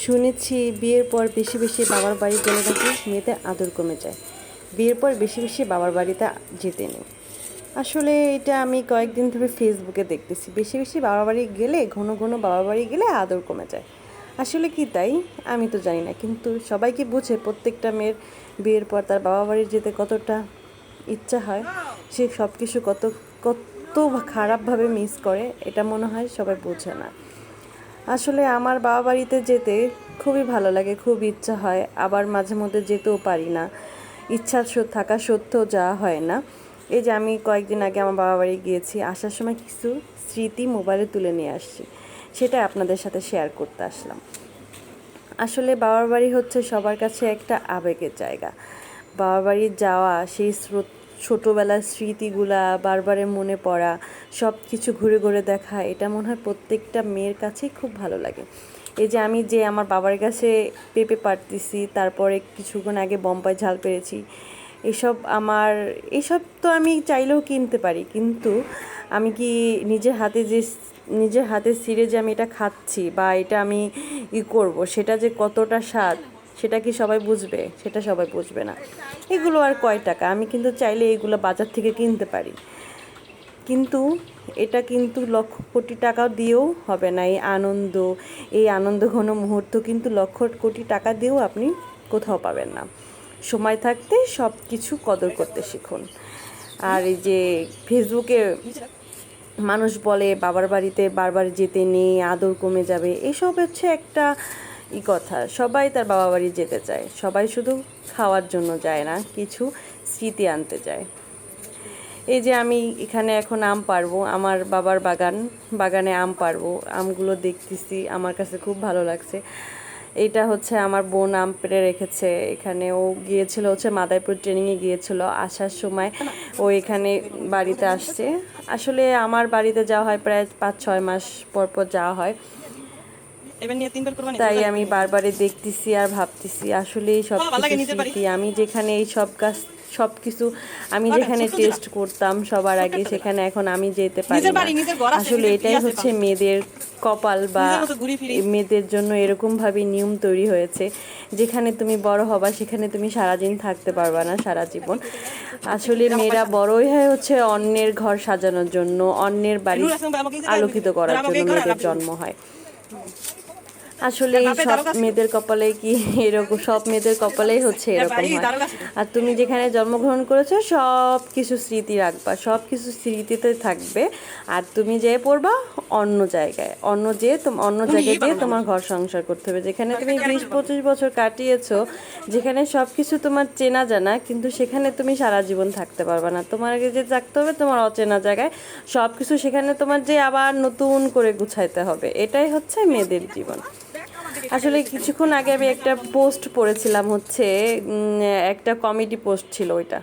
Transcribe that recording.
শুনেছি বিয়ের পর বেশি বেশি বাবার বাড়ি গেলে নাকি মেয়েদের আদর কমে যায়। বিয়ের পর বেশি বেশি বাবার বাড়িতে যেতে নেই। আসলে এটা আমি কয়েকদিন ধরে ফেসবুকে দেখতেছি, বেশি বেশি বাবার বাড়ি গেলে, ঘন ঘন বাবার বাড়ি গেলে আদর কমে যায়। আসলে কি তাই আমি তো জানি না, কিন্তু সবাই কি বুঝে প্রত্যেকটা মেয়ের বিয়ের পর তার বাবা বাড়ি যেতে কতটা ইচ্ছা হয়, সে সব কিছু কত কত খারাপভাবে মিস করে, এটা মনে হয় সবাই বোঝে না। আসলে আমার বাবা বাড়িতে যেতে খুবই ভালো লাগে, খুব ইচ্ছা হয়, আবার মাঝে মধ্যে যেতেও পারি না, ইচ্ছা থাকা সত্ত্বেও যাওয়া হয় না। এই যে আমি কয়েকদিন আগে আমার বাবা বাড়ি গিয়েছি, আসার সময় কিছু স্মৃতি মোবাইলে তুলে নিয়ে আসছি, সেটা আপনাদের সাথে শেয়ার করতে আসলাম। আসলে বাবার বাড়ি হচ্ছে সবার কাছে একটা আবেগের জায়গা। বাবার বাড়ি যাওয়া, সেই ছোটোবেলার স্মৃতিগুলা বারবারে মনে পড়া, সব কিছু ঘুরে ঘুরে দেখা, এটা মনে হয় প্রত্যেকটা মেয়ের কাছেই খুব ভালো লাগে। এই যে আমি যে আমার বাবার কাছে পেঁপে পাড়তেছি, তারপরে কিছুক্ষণ আগে বম্বাই ঝাল পেরেছি, এসব তো আমি চাইলেও কিনতে পারি, কিন্তু আমি কি নিজের হাতে ছিঁড়ে যে আমি এটা খাচ্ছি বা এটা আমি করব, সেটা যে কতটা স্বাদ, সেটা কি সবাই বুঝবে? সেটা সবাই বুঝবে না। এগুলো আর কয় টাকা, আমি কিন্তু চাইলে এগুলো বাজার থেকে কিনতে পারি, কিন্তু এটা কিন্তু লক্ষ কোটি টাকা দিয়েও হবে না। এই আনন্দ ঘন মুহূর্ত কিন্তু লক্ষ কোটি টাকা দিয়েও আপনি কোথাও পাবেন না। সময় থাকতে সব কিছু কদর করতে শিখুন। আর এই যে ফেসবুকে মানুষ বলে বাবার বাড়িতে বারবার যেতে নেই, আদর কমে যাবে, এসব হচ্ছে একটা কথা। সবাই তার বাবা বাড়ি যেতে চায়, সবাই শুধু খাওয়ার জন্য যায় না, কিছু স্মৃতি আনতে যায়। এই যে আমি এখানে এখন আম পারবো, আমার বাবার বাগানে আম পারবো, আমগুলো দেখতেছি, আমার কাছে খুব ভালো লাগছে। এইটা হচ্ছে আমার বোন আম পেড়ে রেখেছে এখানে, ও গিয়েছিল হচ্ছে মাদারীপুর ট্রেনিংয়ে গিয়েছিল, আসার সময় ও এখানে বাড়িতে আসছে। আসলে আমার বাড়িতে যাওয়া হয় প্রায় 5-6 মাস পর পর যাওয়া হয়, তাই আমি বারবারে দেখতেছি আর ভাবতেছি আসলে এই সব কিছু স্মৃতি। আমি যেখানে এই সব কিছু আমি যেখানে টেস্ট করতাম সবার আগে, সেখানে এখন আমি যেতে পারি না। আসলে এটাই হচ্ছে মেয়েদের কপাল, বা মেয়েদের জন্য এরকমভাবে নিয়ম তৈরি হয়েছে, যেখানে তুমি বড় হবা সেখানে তুমি সারাদিন থাকতে পারবা না, সারা জীবন। আসলে মেয়েরা বড়ই হয় হচ্ছে অন্যের ঘর সাজানোর জন্য, অন্যের বাড়ি আলোকিত করার জন্য মেয়েদের জন্ম হয়। আসলে সব মেয়েদের কপালে কি এরকম? সব মেয়েদের কপালেই হচ্ছে এরকম হয়। আর তুমি যেখানে জন্মগ্রহণ করেছো সব কিছু স্মৃতি রাখবা, সব কিছু স্মৃতিতে থাকবে। আর তুমি যেয়ে পড়বা অন্য জায়গায়, অন্য জায়গায় গিয়ে তোমার ঘর সংসার করতে হবে, যেখানে তুমি 20-25 বছর কাটিয়েছো, যেখানে সব কিছু তোমার চেনা জানা, কিন্তু সেখানে তুমি সারা জীবন থাকতে পারবে না। তোমার আগে যে থাকতে হবে তোমার অচেনা জায়গায়, সব কিছু সেখানে তোমার যে আবার নতুন করে গুছাইতে হবে। এটাই হচ্ছে মেয়েদের জীবন। আসলে কিছুক্ষণ আগে আমি একটা পোস্ট পড়েছিলাম, হচ্ছে একটা কমেডি পোস্ট ছিল ওইটা।